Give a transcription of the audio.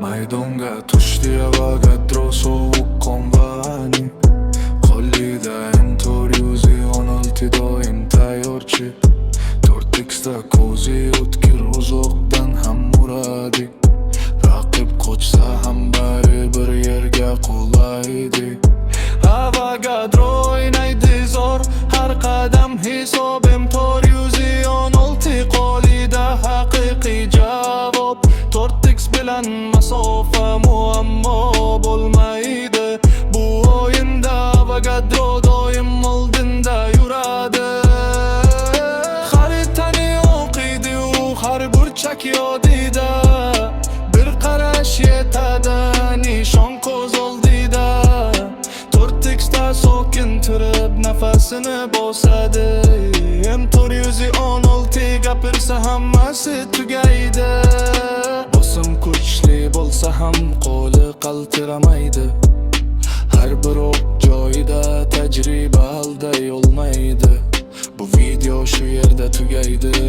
maydonga tushdi va gadro sovuqqon vaning qo'lida M416 doim tayyorchi 4x'da ko'zi o'tkir uzoqdan ham uradi raqib qochsa ham baribir yerga qulaydi hava gadro o'ynaydi zo'r har qadam hisob M416 qo'lida haqiqiy javob 4x bilan masofa muammo bo'lmaydi bu o'yinda va gadro doim oldinda yuradi xaritani o'qiydi u har burchak yodida bir qarash yetadi nishon ko'z oldida 4x'da sokin turib nafasini bosadi M416 gapirsa hammasi tugaydi bosim kuchli bo'lsa ham qo'li qaltiramaydi har bir o'q joyida tajriba